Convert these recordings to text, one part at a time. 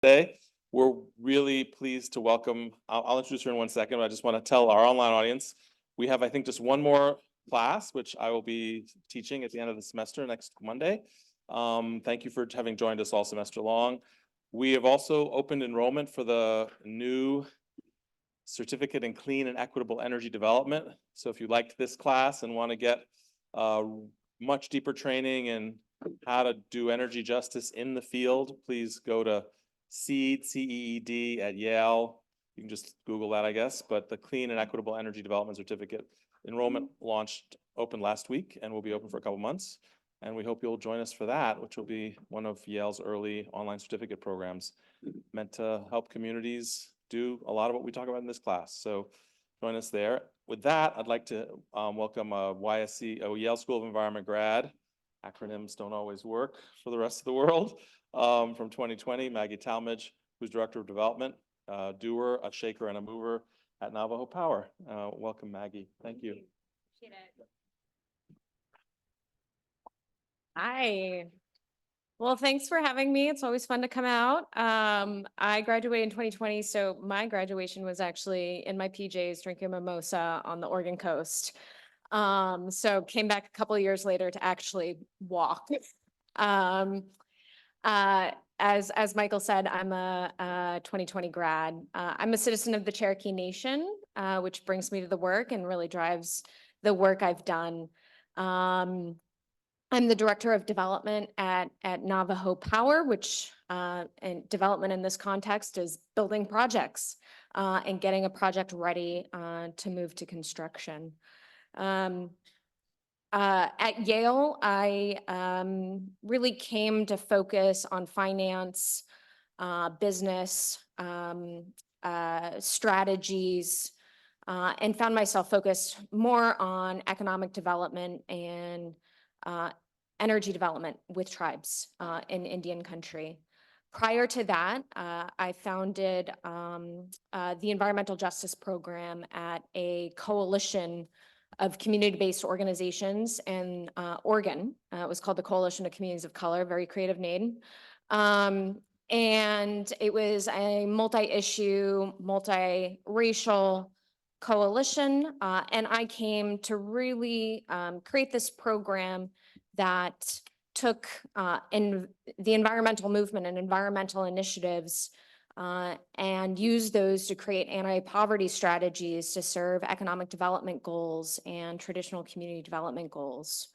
Today. We're really pleased to welcome, I'll introduce her in 1 second, but I just want to tell our online audience, we have, I think, just one more class, which I will be teaching at the end of the semester next Monday. Thank you for having joined us all semester long. We have also opened enrollment for the new certificate in clean and equitable energy development. So if you liked this class and want to get much deeper training in how to do energy justice in the field, please go to CEED, CEED at Yale. You can just Google that, I guess. But the Clean and Equitable Energy Development Certificate enrollment opened last week and will be open for a couple months. And we hope you'll join us for that, which will be one of Yale's early online certificate programs meant to help communities do a lot of what we talk about in this class. So join us there. With that, I'd like to welcome a Yale School of Environment grad. Acronyms don't always work for the rest of the world. From 2020, Maggie Tallmadge, who's Director of Development, doer, a shaker, and a mover at Navajo Power. Welcome, Maggie. Thank you. Appreciate it. Hi. Well, thanks for having me. It's always fun to come out. I graduated in 2020, so my graduation was actually in my PJs drinking a mimosa on the Oregon coast. So came back a couple of years later to actually walk. As Michael said, I'm a 2020 grad. I'm a citizen of the Cherokee Nation, which brings me to the work and really drives the work I've done. I'm the Director of Development at Navajo Power, which and development in this context is building projects and getting a project ready to move to construction. At Yale, I really came to focus on finance, business, strategies, and found myself focused more on economic development and energy development with tribes in Indian country. Prior to that, I founded the environmental justice program at a coalition of community-based organizations in Oregon. It was called the Coalition of Communities of Color, very creative name. And it was a multi-issue, multi-racial coalition. And I came to really create this program that took in the environmental movement and environmental initiatives and used those to create anti-poverty strategies to serve economic development goals and traditional community development goals.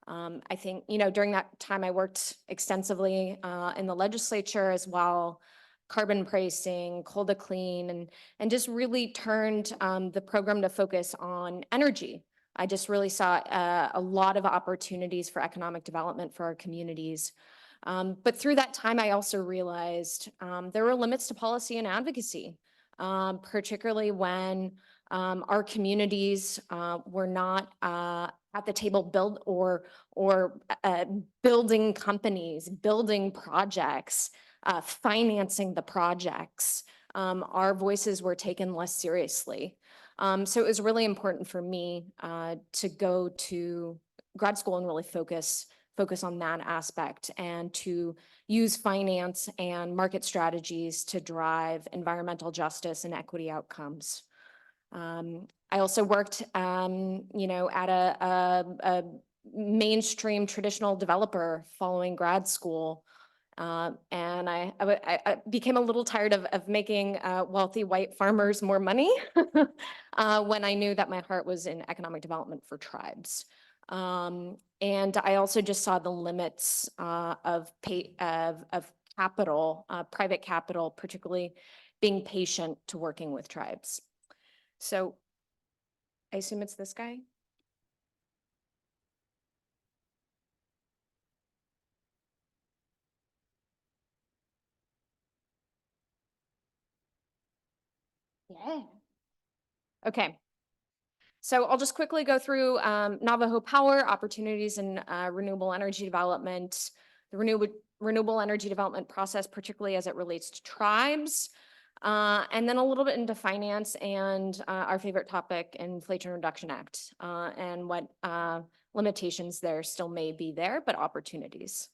I think, during that time I worked extensively in the legislature as well, carbon pricing, coal to clean, and just really turned the program to focus on energy. I just really saw a lot of opportunities for economic development for our communities. But through that time, I also realized there were limits to policy and advocacy, particularly when our communities were not at the table building companies, building projects, financing the projects. Our voices were taken less seriously. So it was really important for me to go to grad school and really focus on that aspect and to use finance and market strategies to drive environmental justice and equity outcomes. I also worked, at a mainstream traditional developer following grad school. And I became a little tired of making wealthy white farmers more money when I knew that my heart was in economic development for tribes. And I also just saw the limits of capital, private capital, particularly being patient to working with tribes. So I assume it's this guy. Yeah. Okay. So I'll just quickly go through Navajo Power, opportunities in renewable energy development, the renewable energy development process, particularly as it relates to tribes, and then a little bit into finance and our favorite topic, Inflation Reduction Act, and what limitations there still may be there, but opportunities.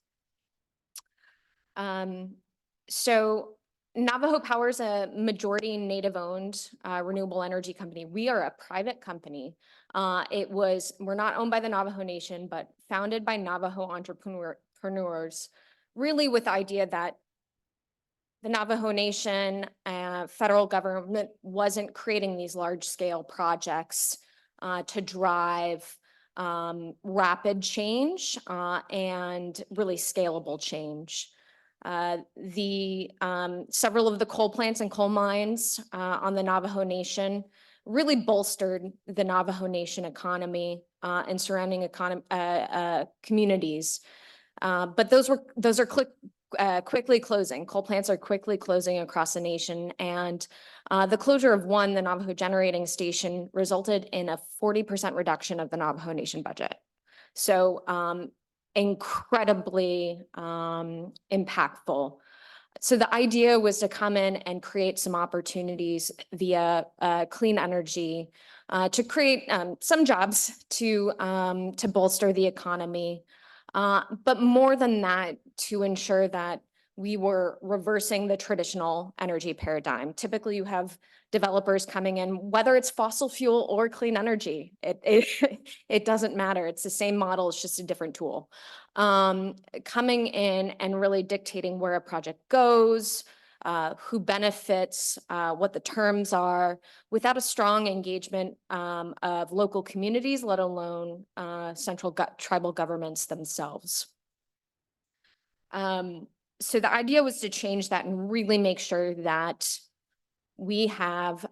So Navajo Power is a majority native-owned renewable energy company. We are a private company. We're not owned by the Navajo Nation, but founded by Navajo entrepreneurs, really with the idea that the Navajo Nation, federal government wasn't creating these large-scale projects to drive rapid change and really scalable change. Several of the coal plants and coal mines on the Navajo Nation really bolstered the Navajo Nation economy and surrounding communities. But those are quickly closing. Coal plants are quickly closing across the nation, and the closure of one, the Navajo generating station, resulted in a 40% reduction of the Navajo Nation budget. So incredibly impactful. So the idea was to come in and create some opportunities via clean energy to create some jobs to bolster the economy. But more than that, to ensure that we were reversing the traditional energy paradigm. Typically, you have developers coming in, whether it's fossil fuel or clean energy, it doesn't matter. It's the same model, it's just a different tool. Coming in and really dictating where a project goes, who benefits, what the terms are, without a strong engagement of local communities, let alone central tribal governments themselves. So the idea was to change that and really make sure that we have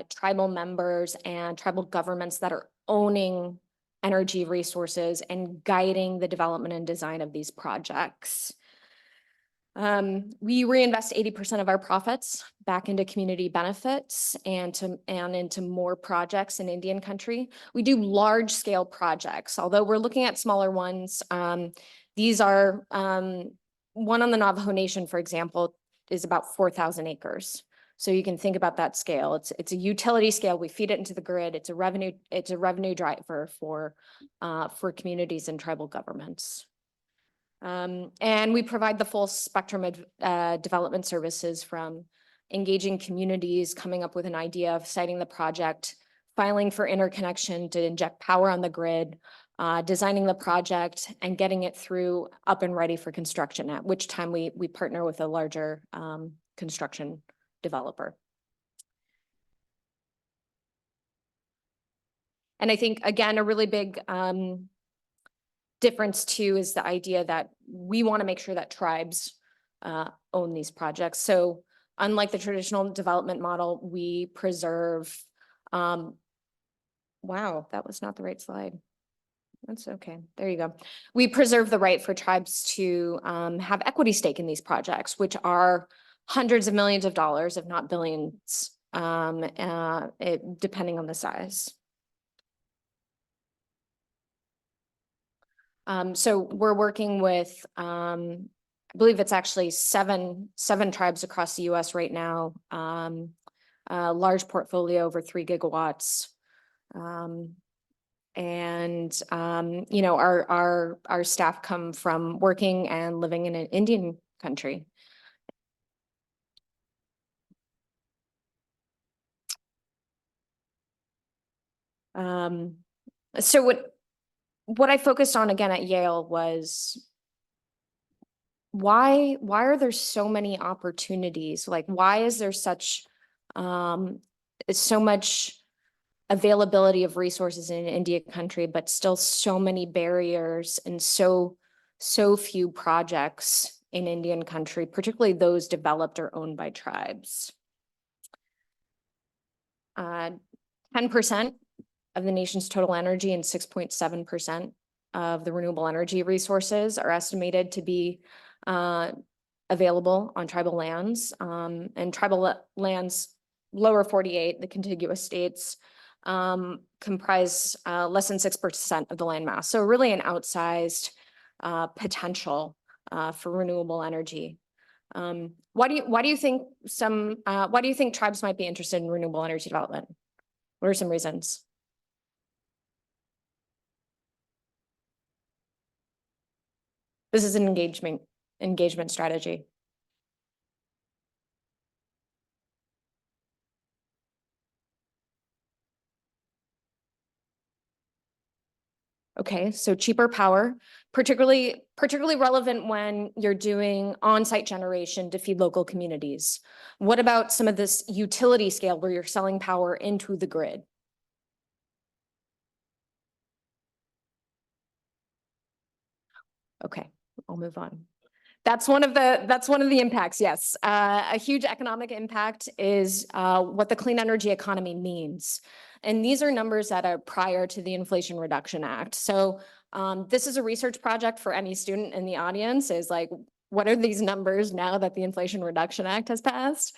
tribal members and tribal governments that are owning energy resources and guiding the development and design of these projects. We reinvest 80% of our profits back into community benefits and into more projects in Indian country. We do large scale projects, although we're looking at smaller ones. These are, one on the Navajo Nation, for example, is about 4,000 acres. So you can think about that scale. It's a utility scale. We feed it into the grid. It's a revenue driver for communities and tribal governments. And we provide the full spectrum of development services, from engaging communities, coming up with an idea of siting the project, filing for interconnection to inject power on the grid, designing the project, and getting it through up and ready for construction, at which time we partner with a larger construction developer. And I think, again, a really big difference too is the idea that we want to make sure that tribes own these projects. So unlike the traditional development model, we preserve, wow, that was not the right slide. That's okay. There you go. We preserve the right for tribes to have equity stake in these projects, which are hundreds of millions of dollars, if not billions, depending on the size. So we're working with, I believe it's actually seven tribes across the US right now, a large portfolio over 3 gigawatts. You know, our staff come from working and living in an Indian country. So what I focused on again at Yale was why are there so many opportunities? Like, why is there so much availability of resources in India country, but still so many barriers and so few projects in Indian country, particularly those developed or owned by tribes? 10% of the nation's total energy and 6.7% of the renewable energy resources are estimated to be available on tribal lands. And tribal lands, lower 48, the contiguous states, comprise less than 6% of the land mass. So really an outsized potential for renewable energy. Why do you think tribes might be interested in renewable energy development? What are some reasons? This is an engagement strategy. Okay, so cheaper power, particularly relevant when you're doing on-site generation to feed local communities. What about some of this utility scale where you're selling power into the grid? Okay, I'll move on. That's one of the impacts, yes. A huge economic impact is what the clean energy economy means. And these are numbers that are prior to the Inflation Reduction Act. So this is a research project for any student in the audience, is like, what are these numbers now that the Inflation Reduction Act has passed?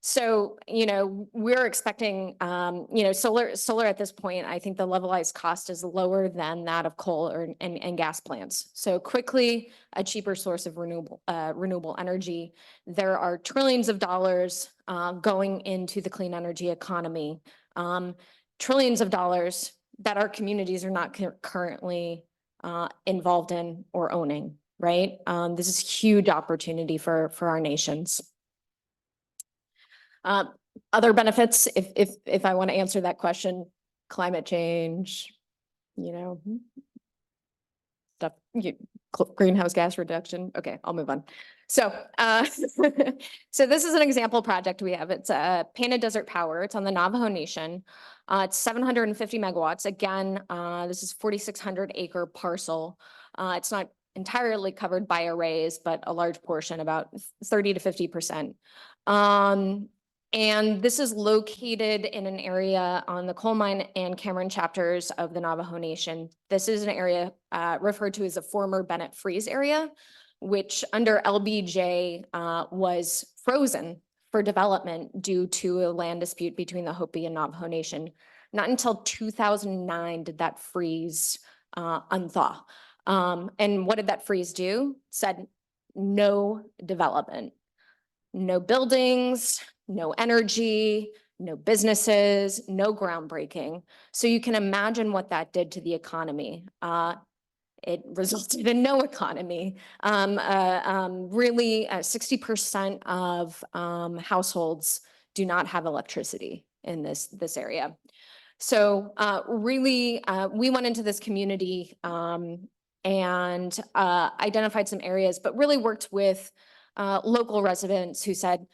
So, we're expecting, solar at this point, I think the levelized cost is lower than that of coal and gas plants. So quickly, a cheaper source of renewable energy. There are trillions of dollars going into the clean energy economy. Trillions of dollars that our communities are not currently involved in or owning, right? This is huge opportunity for our nations. Other benefits, if I want to answer that question, climate change, stuff, greenhouse gas reduction. Okay, I'll move on. So, so this is an example project we have. It's a Painted Desert Power. It's on the Navajo Nation. It's 750 megawatts. Again, this is 4,600 acre parcel. It's not entirely covered by arrays, but a large portion, about 30 to 50%. And this is located in an area on the coal mine and Cameron chapters of the Navajo Nation. This is an area referred to as a former Bennett Freeze area, which under LBJ was frozen for development due to a land dispute between the Hopi and Navajo Nation. Not until 2009 did that freeze unthaw. And what did that freeze do? Said no development, no buildings, no energy, no businesses, no groundbreaking. So you can imagine what that did to the economy. It resulted in no economy. Really, 60% of households do not have electricity in this area. So really, we went into this community and identified some areas, but really worked with local residents who said,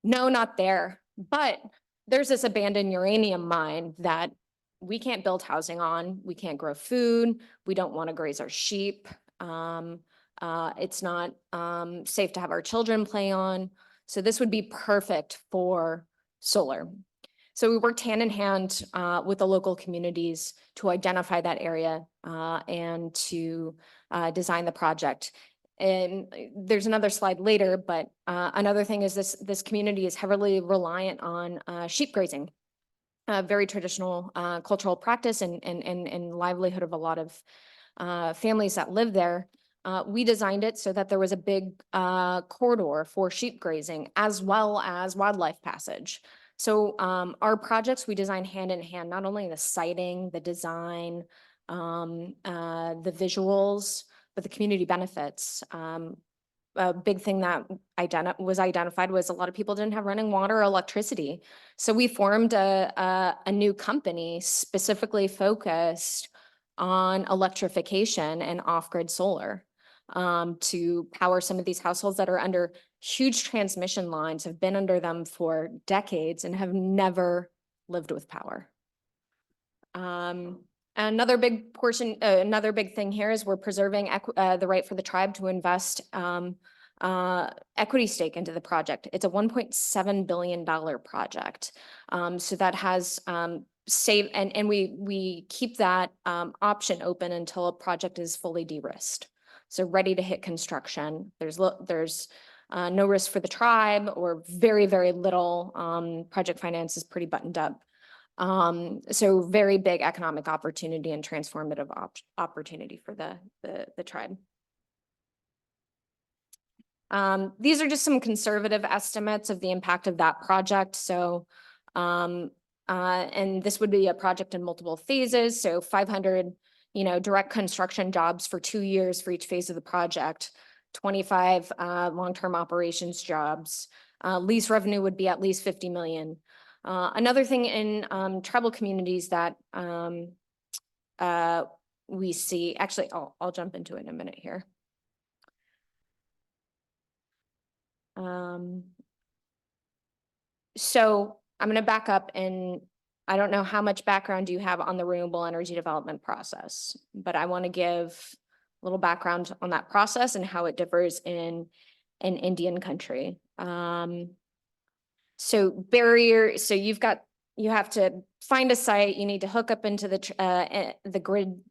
no, not there. But there's this abandoned uranium mine that we can't build housing on. We can't grow food. We don't want to graze our sheep. It's not safe to have our children play on. So this would be perfect for solar. So we worked hand in hand with the local communities to identify that area and to design the project. And there's another slide later, but another thing is this community is heavily reliant on sheep grazing, a very traditional cultural practice and livelihood of a lot of families that live there. We designed it so that there was a big corridor for sheep grazing as well as wildlife passage. So our projects, we design hand in hand, not only the siting, the design, the visuals, but the community benefits. A big thing that was identified was a lot of people didn't have running water or electricity. So we formed a new company specifically focused on electrification and off-grid solar to power some of these households that are under huge transmission lines, have been under them for decades and have never lived with power. Another big portion, another big thing here is we're preserving the right for the tribe to invest equity stake into the project. It's a $1.7 billion project. So that has and we keep that option open until a project is fully de-risked. So ready to hit construction. There's no risk for the tribe or very, very little. Project finance is pretty buttoned up. So very big economic opportunity and transformative opportunity for the tribe. These are just some conservative estimates of the impact of that project. So, and this would be a project in multiple phases. So 500, direct construction jobs for 2 years for each phase of the project, 25 long-term operations jobs. Lease revenue would be at least 50 million. Another thing in tribal communities that we see, actually, I'll jump into it in a minute here. So I'm going to back up, and I don't know how much background you have on the renewable energy development process, but I want to give a little background on that process and how it differs in Indian country. So you have to find a site, you need to hook up into the grid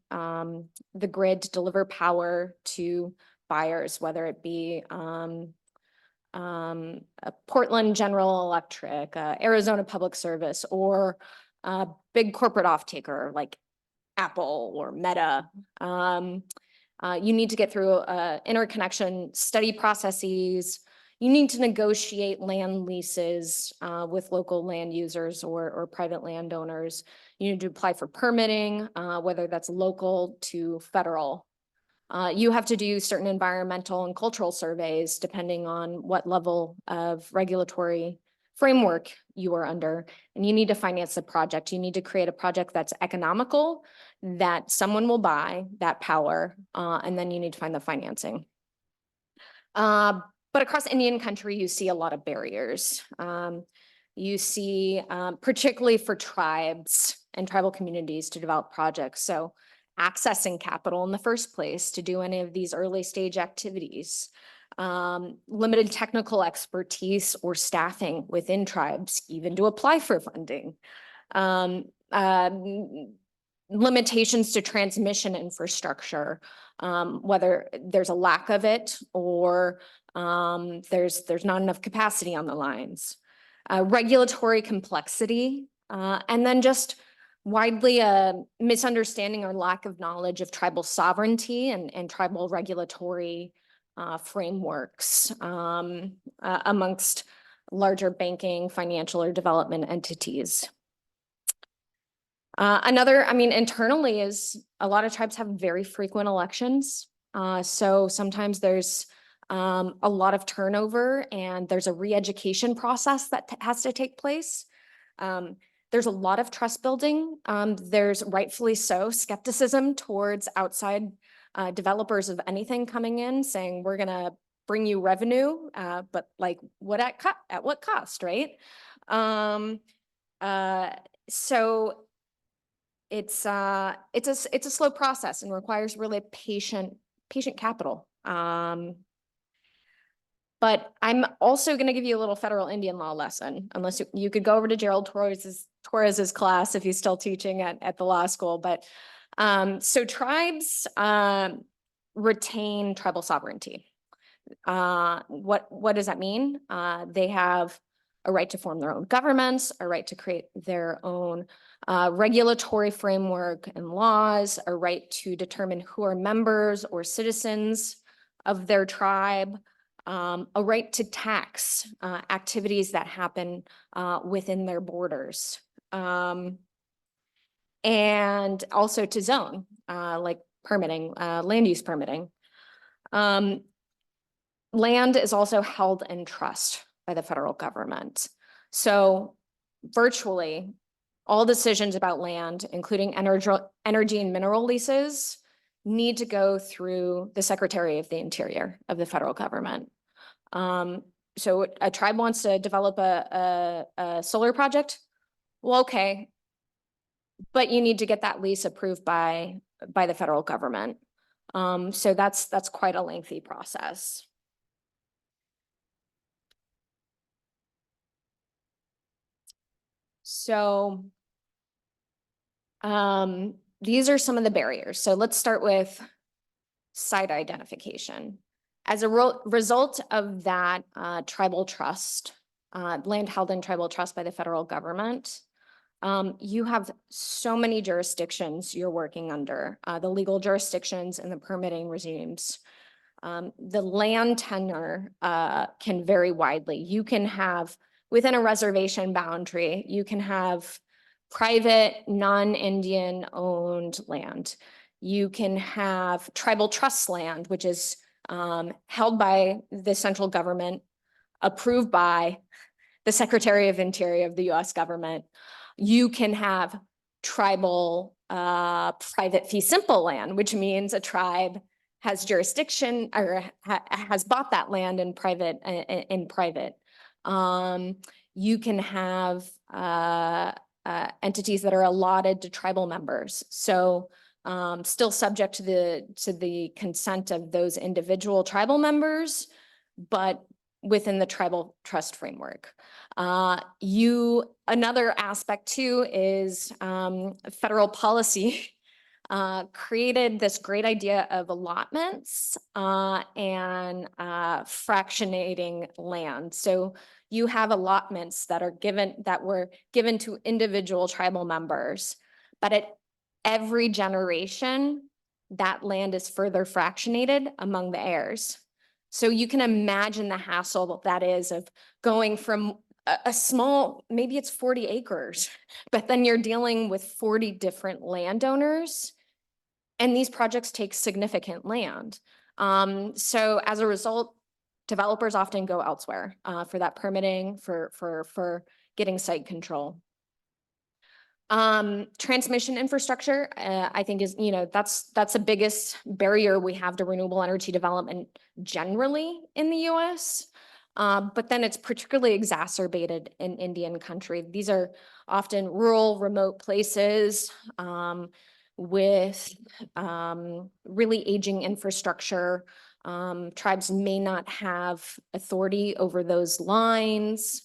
to deliver power to buyers, whether it be Portland General Electric, Arizona Public Service, or a big corporate off-taker like Apple or Meta. You need to get through interconnection study processes. You need to negotiate land leases with local land users or private landowners. You need to apply for permitting, whether that's local to federal. You have to do certain environmental and cultural surveys depending on what level of regulatory framework you are under, and you need to finance the project. You need to create a project that's economical, that someone will buy that power, and then you need to find the financing. But across Indian country, you see a lot of barriers. You see, particularly for tribes and tribal communities to develop projects. So accessing capital in the first place to do any of these early stage activities, limited technical expertise or staffing within tribes, even to apply for funding, limitations to transmission infrastructure, whether there's a lack of it or there's not enough capacity on the lines, regulatory complexity, and then just widely a misunderstanding or lack of knowledge of tribal sovereignty and tribal regulatory frameworks amongst larger banking, financial, or development entities. Internally is a lot of tribes have very frequent elections. So sometimes there's a lot of turnover and there's a re-education process that has to take place. There's a lot of trust building. There's rightfully so skepticism towards outside developers of anything coming in saying, we're gonna bring you revenue, but like at what cost, right? So it's a slow process and requires really patient capital. But I'm also going to give you a little federal Indian law lesson, unless you could go over to Gerald Torres's class if he's still teaching at the law school. But so tribes retain tribal sovereignty. What does that mean? They have a right to form their own governments, a right to create their own regulatory framework and laws, a right to determine who are members or citizens of their tribe, a right to tax activities that happen within their borders, and also to zone, like permitting, land use permitting. Land is also held in trust by the federal government. So virtually all decisions about land, including energy and mineral leases, need to go through the Secretary of the Interior of the federal government. So a tribe wants to develop a solar project. Well, okay, but you need to get that lease approved by the federal government. So that's quite a lengthy process. So these are some of the barriers. So let's start with site identification. As a result of that tribal trust, land held in tribal trust by the federal government, you have so many jurisdictions you're working under, the legal jurisdictions and the permitting regimes. The land tenure can vary widely. You can have, within a reservation boundary, you can have private, non-Indian owned land. You can have tribal trust land, which is held by the central government, approved by the Secretary of Interior of the US government. You can have tribal private fee simple land, which means a tribe has jurisdiction or has bought that land in private. You can have entities that are allotted to tribal members. So still subject to the consent of those individual tribal members, but within the tribal trust framework. Another aspect too is federal policy created this great idea of allotments and fractionating land. So you have allotments that were given to individual tribal members, but at every generation, that land is further fractionated among the heirs. So you can imagine the hassle that is of going from a small, maybe it's 40 acres, but then you're dealing with 40 different landowners. And these projects take significant land. So as a result, developers often go elsewhere for that permitting, for getting site control. Transmission infrastructure, I think is, that's the biggest barrier we have to renewable energy development generally in the US. But then it's particularly exacerbated in Indian country. These are often rural, remote places with really aging infrastructure. Tribes may not have authority over those lines.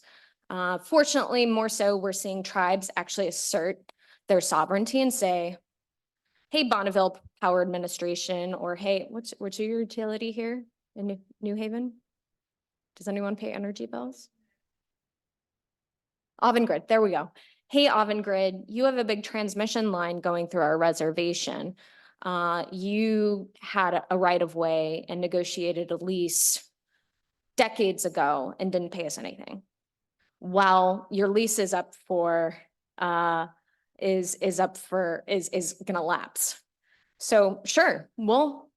Fortunately, more so, we're seeing tribes actually assert their sovereignty and say, hey, Bonneville Power Administration, or hey, what's your utility here in New Haven? Does anyone pay energy bills? Avangrid, there we go. Hey, Avangrid, you have a big transmission line going through our reservation. You had a right of way and negotiated a lease decades ago and didn't pay us anything. While your lease is up for is gonna lapse. So sure, we'll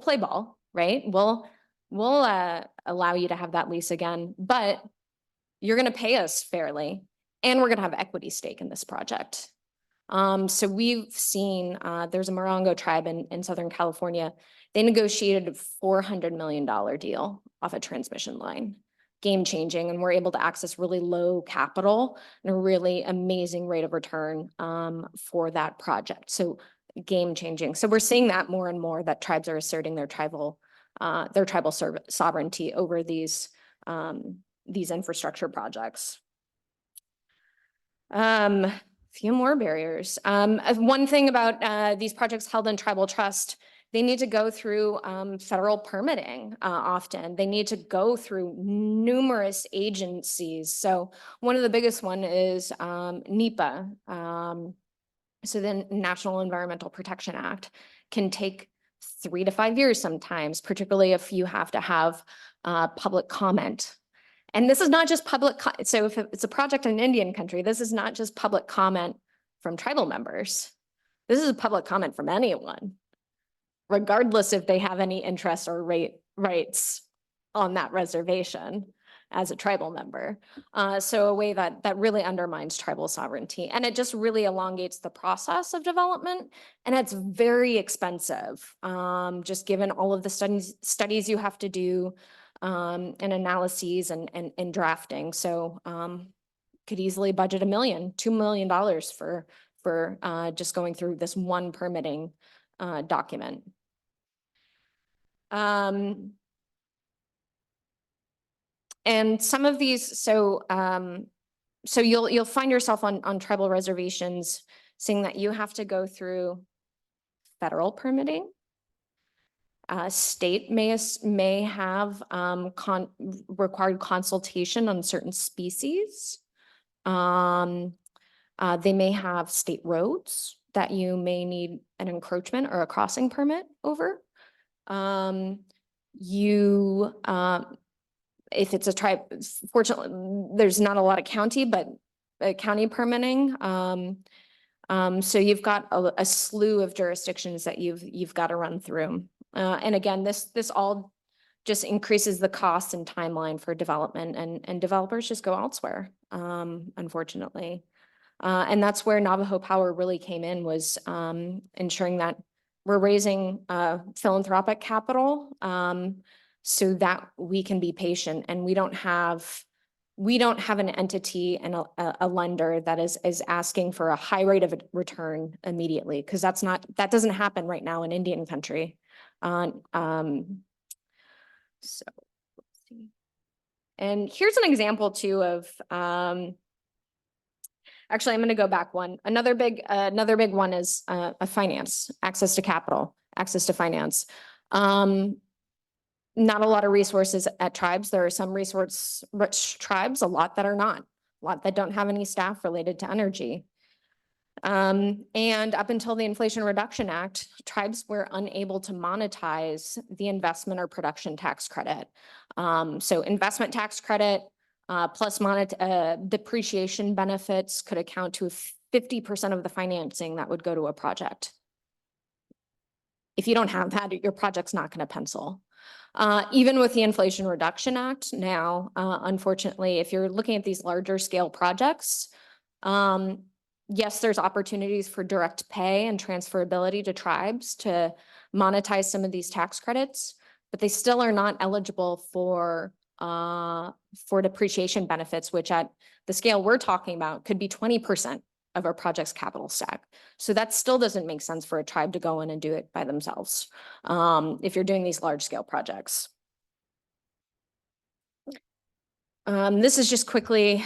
play ball, right? We'll allow you to have that lease again, but you're gonna pay us fairly, and we're gonna have equity stake in this project. So we've seen there's a Morongo tribe in Southern California. They negotiated a $400 million deal off a transmission line. Game changing, and we're able to access really low capital and a really amazing rate of return for that project. So game changing. So we're seeing that more and more, that tribes are asserting their tribal sovereignty over these infrastructure projects. Few more barriers. One thing about these projects held in tribal trust, they need to go through federal permitting often. They need to go through numerous agencies. So one of the biggest one is NEPA. So the National Environmental Protection Act can take 3 to 5 years sometimes, particularly if you have to have public comment. And this is not just public, so if it's a project in Indian country, this is not just public comment from tribal members. This is a public comment from anyone, regardless if they have any interest or rights on that reservation as a tribal member. So a way that really undermines tribal sovereignty. And it just really elongates the process of development. And it's very expensive, just given all of the studies you have to do, and analyses and drafting. So could easily budget $1 million, $2 million for just going through this one permitting document. And some of these, so you'll find yourself on tribal reservations seeing that you have to go through federal permitting. State may have required consultation on certain species. They may have state roads that you may need an encroachment or a crossing permit over. If it's a tribe, fortunately, there's not a lot of county, but county permitting. So you've got a slew of jurisdictions that you've got to run through. And again, this all just increases the cost and timeline for development, and developers just go elsewhere, unfortunately. And that's where Navajo Power really came in, was ensuring that we're raising philanthropic capital so that we can be patient, and we don't have an entity and a lender that is asking for a high rate of return immediately, because that doesn't happen right now in Indian country. So let's see. And here's an example too of actually, I'm going to go back one. Another big one is a finance, access to capital, access to finance. Not a lot of resources at tribes. There are some resource-rich tribes, a lot that are not, a lot that don't have any staff related to energy. And up until the Inflation Reduction Act, tribes were unable to monetize the investment or production tax credit. So investment tax credit plus depreciation benefits could account to 50% of the financing that would go to a project. If you don't have that, your project's not going to pencil. Even with the Inflation Reduction Act now, unfortunately, if you're looking at these larger scale projects, yes, there's opportunities for direct pay and transferability to tribes to monetize some of these tax credits, but they still are not eligible for depreciation benefits, which at the scale we're talking about could be 20% of our project's capital stack. So that still doesn't make sense for a tribe to go in and do it by themselves if you're doing these large scale projects. This is just quickly,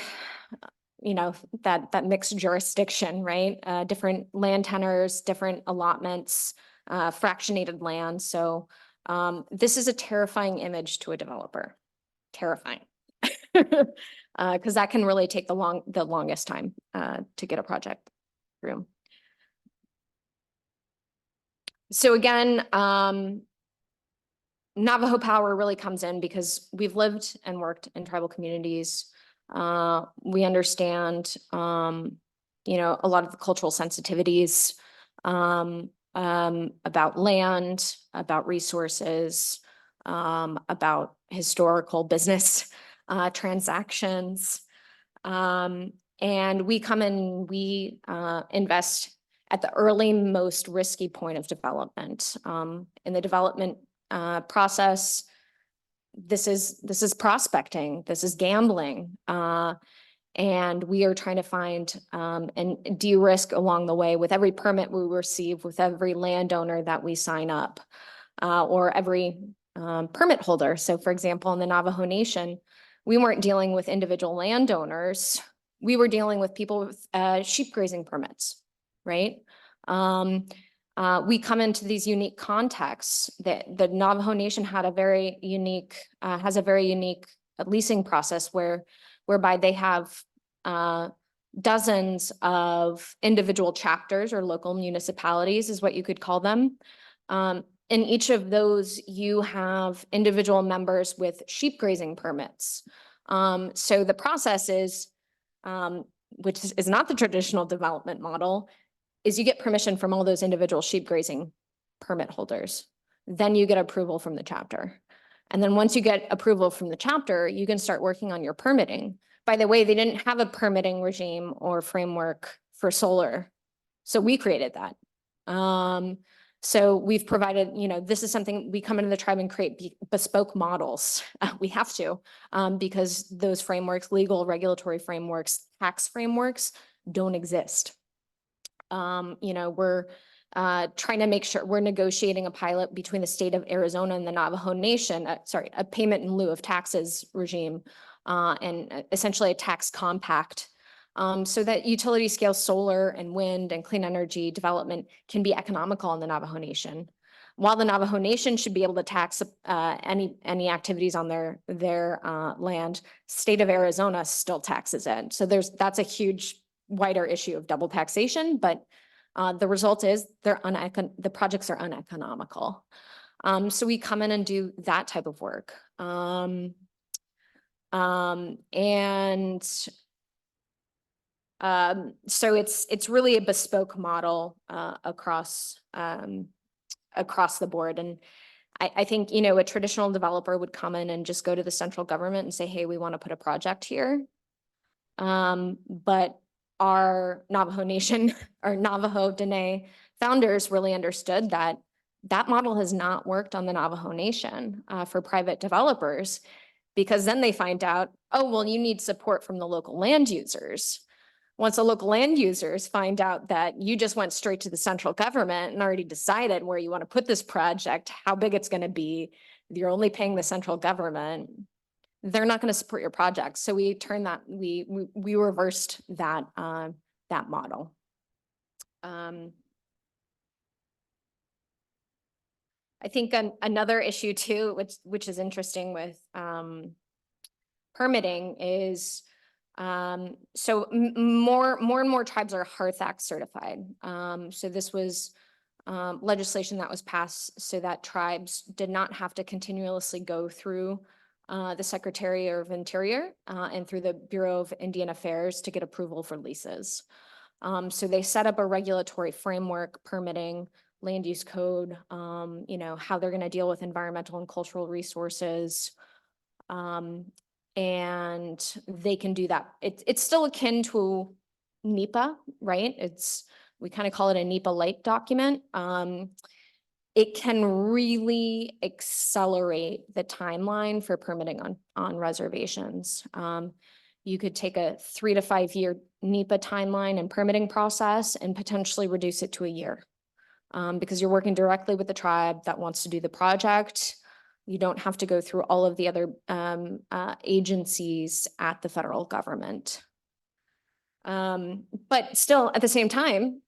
that mixed jurisdiction, right? Different land tenors, different allotments, fractionated land. So this is a terrifying image to a developer. Terrifying. Because that can really take the longest time to get a project through. So again, Navajo Power really comes in because we've lived and worked in tribal communities. We understand, a lot of the cultural sensitivities about land, about resources, about historical business transactions. And we come in, we invest at the early, most risky point of development. In the development process, this is prospecting, this is gambling. And we are trying to find and de-risk along the way with every permit we receive, with every landowner that we sign up, or every permit holder. So for example, in the Navajo Nation, we weren't dealing with individual landowners. We were dealing with people with sheep grazing permits, right? We come into these unique contexts that the Navajo Nation had a very unique, has a very unique leasing process whereby they have dozens of individual chapters or local municipalities is what you could call them. In each of those, you have individual members with sheep grazing permits. So the process is, which is not the traditional development model, is you get permission from all those individual sheep grazing permit holders. Then you get approval from the chapter. And then once you get approval from the chapter, you can start working on your permitting. By the way, they didn't have a permitting regime or framework for solar. So we created that. So we've provided, this is something we come into the tribe and create bespoke models. We have to, because those frameworks, legal, regulatory frameworks, tax frameworks don't exist. We're trying to make sure we're negotiating a pilot between the state of Arizona and the Navajo Nation, a payment in lieu of taxes regime, and essentially a tax compact. So that utility scale solar and wind and clean energy development can be economical in the Navajo Nation. While the Navajo Nation should be able to tax any activities on their land, state of Arizona still taxes it. So that's a huge, wider issue of double taxation, but the result is the projects are uneconomical. So we come in and do that type of work. So it's really a bespoke model across the board. And I think, a traditional developer would come in and just go to the central government and say, hey, we want to put a project here. But our Navajo Nation or Navajo Dene founders really understood that that model has not worked on the Navajo Nation for private developers, because then they find out, oh, well, you need support from the local land users. Once the local land users find out that you just went straight to the central government and already decided where you want to put this project, how big it's going to be, you're only paying the central government, they're not going to support your project. So we turned that, we reversed that, that model. I think another issue too, which is interesting with permitting is, so more and more tribes are Hearth Act certified. So this was legislation that was passed so that tribes did not have to continuously go through the Secretary of Interior and through the Bureau of Indian Affairs to get approval for leases. So they set up a regulatory framework, permitting, land use code, you know, how they're going to deal with environmental and cultural resources. And they can do that. It's still akin to NEPA, right? We kind of call it a NEPA light document. It can really accelerate the timeline for permitting on reservations. You could take a 3 to 5 year NEPA timeline and permitting process and potentially reduce it to a year. Because you're working directly with the tribe that wants to do the project. You don't have to go through all of the other agencies at the federal government. But still, at the same time,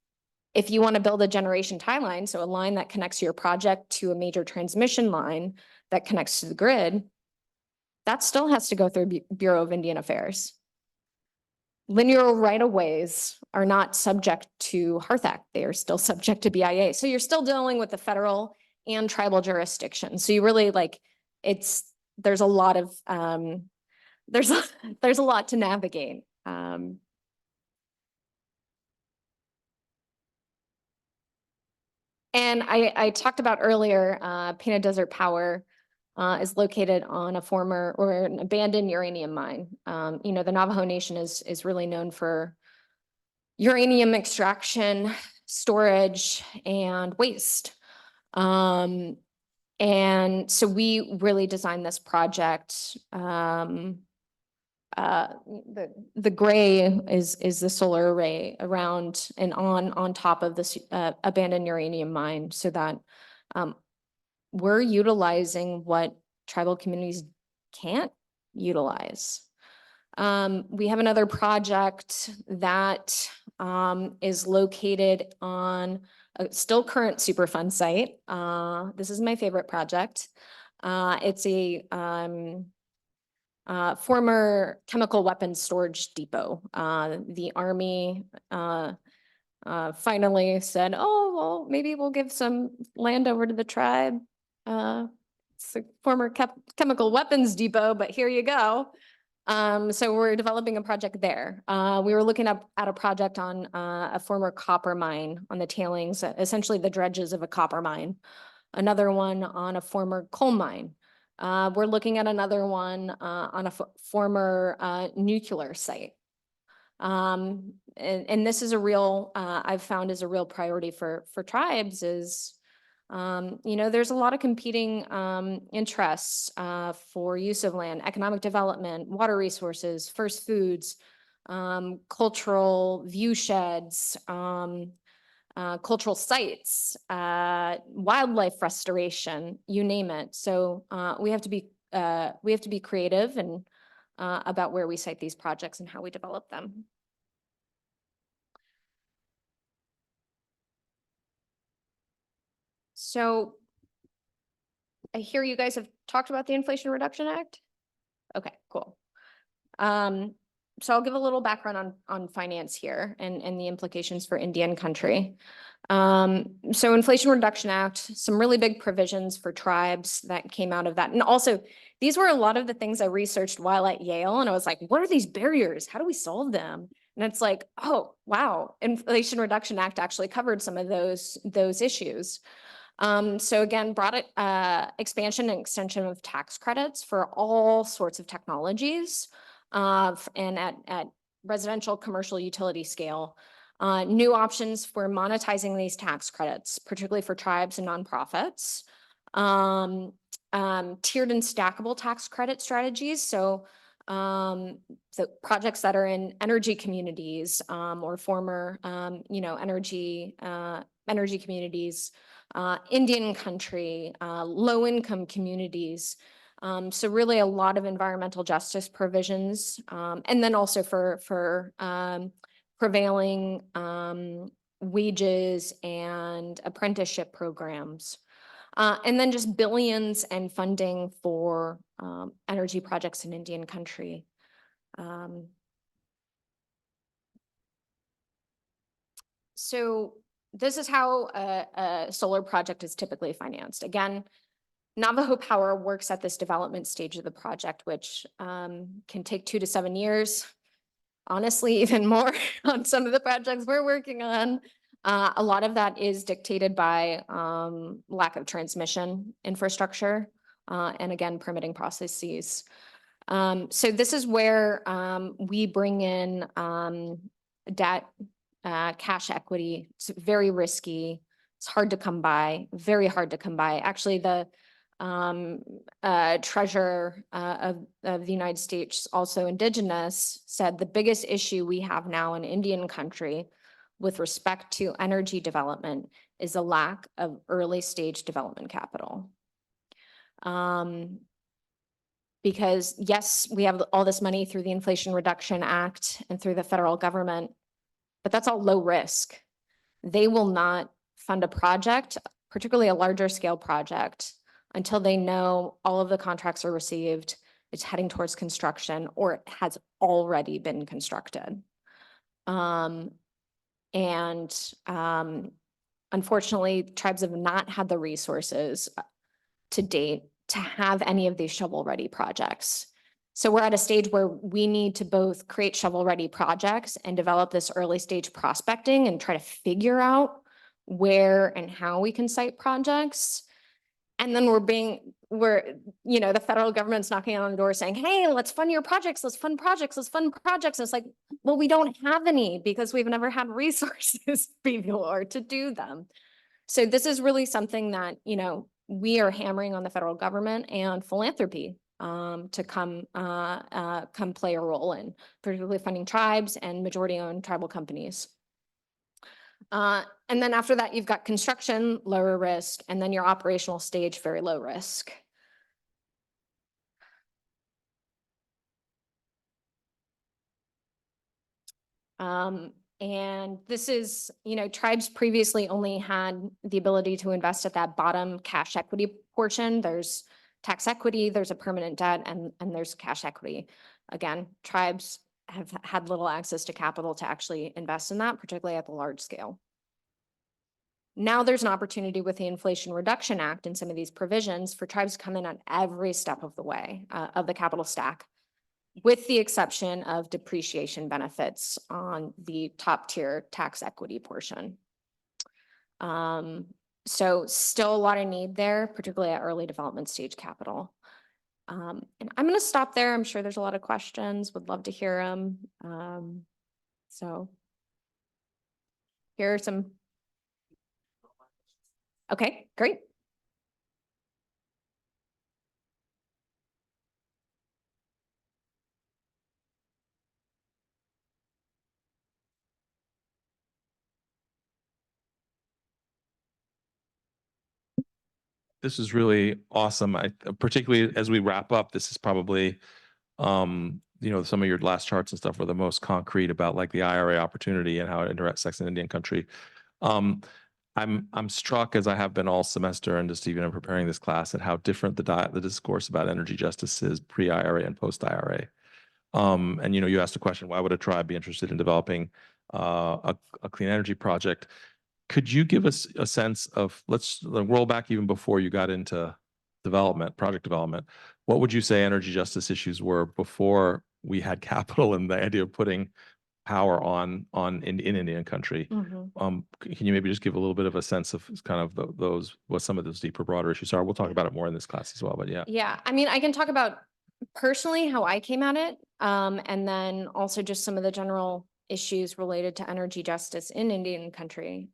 if you want to build a generation tie line, so a line that connects your project to a major transmission line that connects to the grid, that still has to go through Bureau of Indian Affairs. Linear right-of-ways are not subject to Hearth Act. They are still subject to BIA. So you're still dealing with the federal and tribal jurisdiction. So you really there's a lot of, there's a lot to navigate. And I talked about earlier, Painted Desert Power is located on a former or an abandoned uranium mine. You know, the Navajo Nation is really known for uranium extraction, storage, and waste. And so we really designed this project. The gray is the solar array around and on top of this abandoned uranium mine, so that we're utilizing what tribal communities can't utilize. We have another project that is located on a still current Superfund site. This is my favorite project. It's a former chemical weapons storage depot. The Army finally said, oh, well, maybe we'll give some land over to the tribe. It's a former chemical weapons depot, but here you go. So we're developing a project there. We were looking at a project on a former copper mine on the tailings, essentially the dredges of a copper mine. Another one on a former coal mine. We're looking at another one on a former nuclear site. And this is a real, I've found is a real priority for tribes is, you know, there's a lot of competing interests for use of land, economic development, water resources, first foods, cultural view sheds, cultural sites, wildlife restoration, you name it. So we have to be creative and about where we site these projects and how we develop them. So I hear you guys have talked about the Inflation Reduction Act. Okay, cool. So I'll give a little background on finance here and the implications for Indian country. So Inflation Reduction Act, some really big provisions for tribes that came out of that. And also, these were a lot of the things I researched while at Yale. And I was like, what are these barriers? How do we solve them? And it's like, oh, wow, Inflation Reduction Act actually covered some of those issues. So again, brought it expansion and extension of tax credits for all sorts of technologies. And at residential, commercial, utility scale. New options for monetizing these tax credits, particularly for tribes and nonprofits. Tiered and stackable tax credit strategies. So projects that are in energy communities or former, energy communities, Indian country, low-income communities. So really a lot of environmental justice provisions, and then also for prevailing wages and apprenticeship programs. And then just billions and funding for energy projects in Indian country. So this is how a solar project is typically financed. Again, Navajo Power works at this development stage of the project, which can take 2 to 7 years. Honestly, even more on some of the projects we're working on. A lot of that is dictated by lack of transmission infrastructure and again, permitting processes. So this is where we bring in debt, cash equity. It's very risky. It's hard to come by, very hard to come by. Actually, the treasurer of the United States, also indigenous, said the biggest issue we have now in Indian country with respect to energy development is a lack of early stage development capital. Because yes, we have all this money through the Inflation Reduction Act and through the federal government, but that's all low risk. They will not fund a project, particularly a larger scale project, until they know all of the contracts are received, it's heading towards construction, or it has already been constructed. Unfortunately, tribes have not had the resources to date to have any of these shovel-ready projects. So we're at a stage where we need to both create shovel-ready projects and develop this early stage prospecting and try to figure out where and how we can site projects. And then the federal government's knocking on the door saying, hey, let's fund your projects, let's fund projects, let's fund projects. And it's like, well, we don't have any because we've never had resources before to do them. So this is really something that, we are hammering on the federal government and philanthropy to come play a role in, particularly funding tribes and majority-owned tribal companies. And then after that, you've got construction, lower risk, and then your operational stage, very low risk. And this is, tribes previously only had the ability to invest at that bottom cash equity portion. There's tax equity, there's a permanent debt, and there's cash equity. Again, tribes have had little access to capital to actually invest in that, particularly at the large scale. Now there's an opportunity with the Inflation Reduction Act and some of these provisions for tribes to come in on every step of the way of the capital stack, with the exception of depreciation benefits on the top tier tax equity portion. So still a lot of need there, particularly at early development stage capital. And I'm going to stop there. I'm sure there's a lot of questions. Would love to hear them. So here are some. Okay, great. This is really awesome. Particularly as we wrap up, this is probably, some of your last charts and stuff were the most concrete about like the IRA opportunity and how it intersects in Indian country. I'm struck, as I have been all semester and just even in preparing this class, at how different the discourse about energy justice is pre-IRA and post-IRA. And you asked the question, why would a tribe be interested in developing a clean energy project? Could you give us a sense of, let's roll back even before you got into project development. What would you say energy justice issues were before we had capital and the idea of putting power in Indian country? Mm-hmm. Can you maybe just give a little bit of a sense of kind of what some of those deeper, broader issues are? We'll talk about it more in this class as well, but yeah. Yeah, I mean, I can talk about personally, how I came at it, and then also just some of the general issues related to energy justice in Indian country.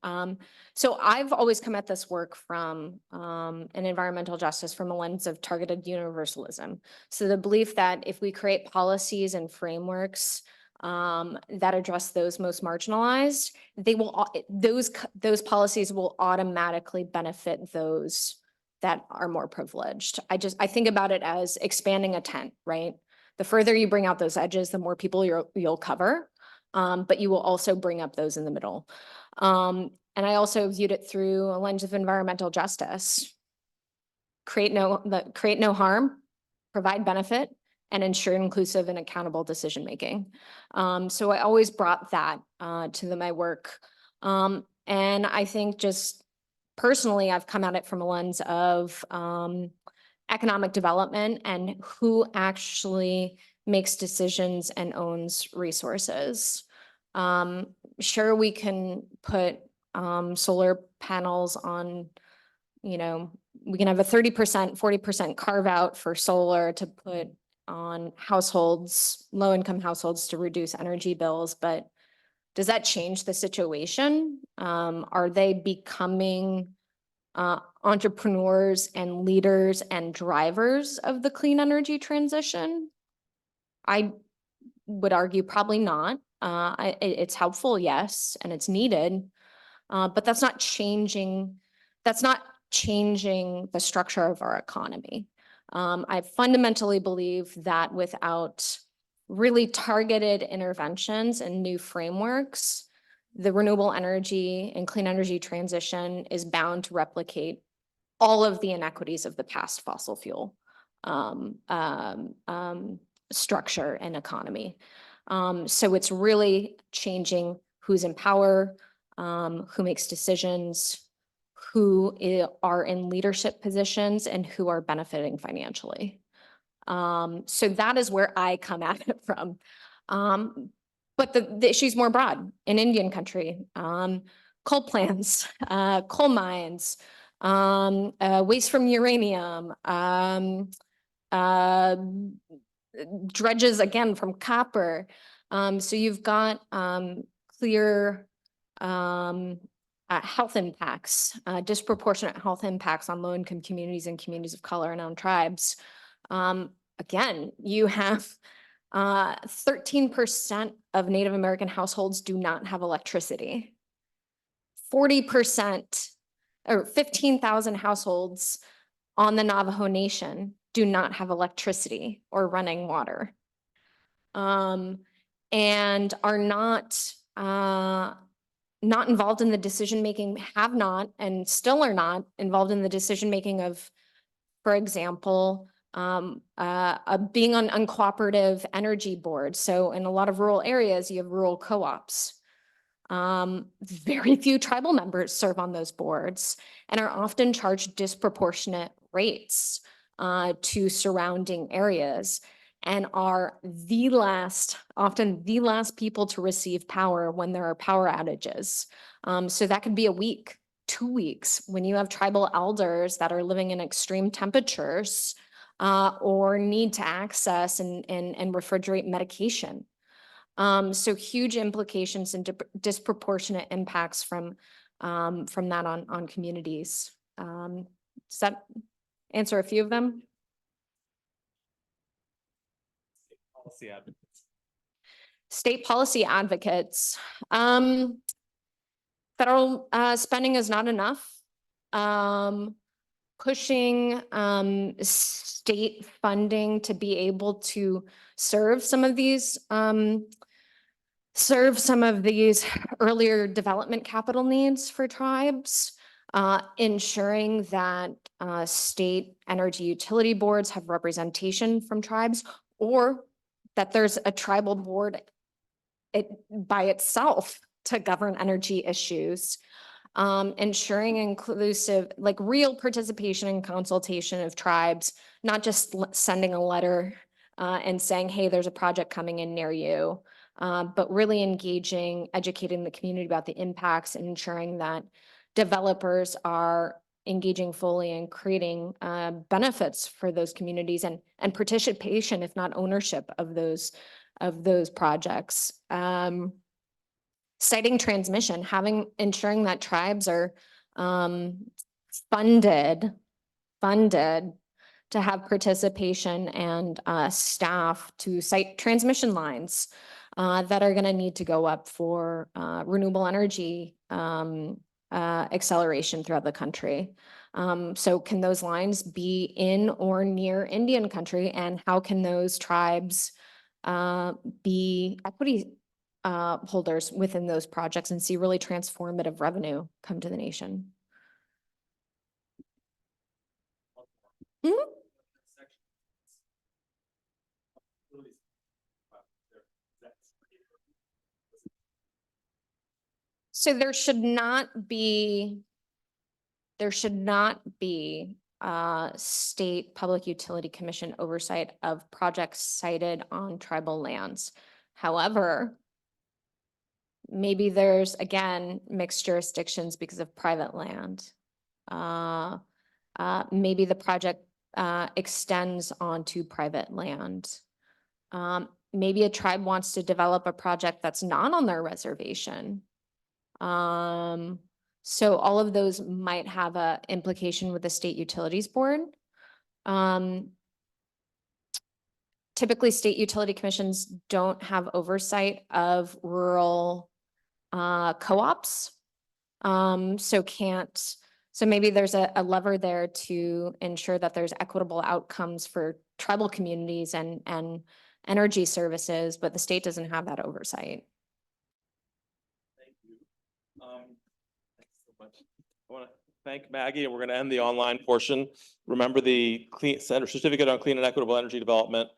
So I've always come at this work from an environmental justice from a lens of targeted universalism. So the belief that if we create policies and frameworks that address those most marginalized, those policies will automatically benefit those that are more privileged. I think about it as expanding a tent, right? The further you bring out those edges, the more people you'll cover, but you will also bring up those in the middle. And I also viewed it through a lens of environmental justice. Create no harm, provide benefit, and ensure inclusive and accountable decision making. So I always brought that to my work. And I think just personally, I've come at it from a lens of economic development and who actually makes decisions and owns resources. Sure, we can put solar panels on, we can have a 30%, 40% carve out for solar to put on households, low-income households to reduce energy bills, but does that change the situation? Are they becoming entrepreneurs and leaders and drivers of the clean energy transition? I would argue probably not. It's helpful, yes, and it's needed, but that's not changing the structure of our economy. I fundamentally believe that without really targeted interventions and new frameworks, the renewable energy and clean energy transition is bound to replicate all of the inequities of the past fossil fuel structure and economy. So it's really changing who's in power, who makes decisions, who are in leadership positions, and who are benefiting financially. So that is where I come at it from. But the issue's more broad in Indian country. Coal plants, coal mines, waste from uranium, dredges again from copper. So you've got clear health impacts, disproportionate health impacts on low-income communities and communities of color and on tribes. Again, you have 13% of Native American households do not have electricity. 40% or 15,000 households on the Navajo Nation do not have electricity or running water, and are not involved in the decision-making, have not, and still are not involved in the decision-making of, for example, being on uncooperative energy boards. So in a lot of rural areas, you have rural co-ops. Very few tribal members serve on those boards and are often charged disproportionate rates to surrounding areas, and are often the last people to receive power when there are power outages. So that could be a week, 2 weeks, when you have tribal elders that are living in extreme temperatures or need to access and refrigerate medication. So huge implications and disproportionate impacts from that on communities. Does that answer a few of them? Policy advocates. State policy advocates. Federal spending is not enough. Pushing state funding to be able to serve some of these earlier development capital needs for tribes, ensuring that state energy utility boards have representation from tribes, or that there's a tribal board by itself to govern energy issues. Ensuring inclusive, like real participation and consultation of tribes, not just sending a letter and saying, hey, there's a project coming in near you, but really engaging, educating the community about the impacts, and ensuring that developers are engaging fully and creating benefits for those communities and participation, if not ownership of those projects. Citing transmission, ensuring that tribes are funded to have participation and staff to site transmission lines that are going to need to go up for renewable energy acceleration throughout the country. So can those lines be in or near Indian country, and how can those tribes be equity holders within those projects and see really transformative revenue come to the nation? Mhm. So there should not be state public utility commission oversight of projects sited on tribal lands. However, maybe there's, again, mixed jurisdictions because of private land. Maybe the project extends onto private land. Maybe a tribe wants to develop a project that's not on their reservation. So all of those might have a implication with the State Utilities Board. Typically, state utility commissions don't have oversight of rural co-ops. So maybe there's a lever there to ensure that there's equitable outcomes for tribal communities and energy services, but the state doesn't have that oversight. Thank you. Thanks so much. I want to thank Maggie, and we're going to end the online portion. Remember, the certificate on clean and equitable energy development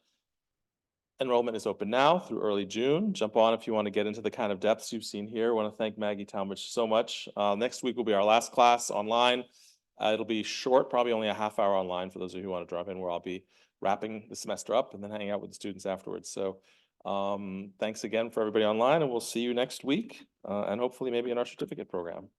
enrollment is open now through early June. Jump on if you want to get into the kind of depths you've seen here. I want to thank Maggie Tallmadge so much. Next week will be our last class online. It'll be short, probably only a half hour online for those of you who want to drop in, where I'll be wrapping the semester up and then hanging out with the students afterwards. So thanks again for everybody online, and we'll see you next week, and hopefully maybe in our certificate program.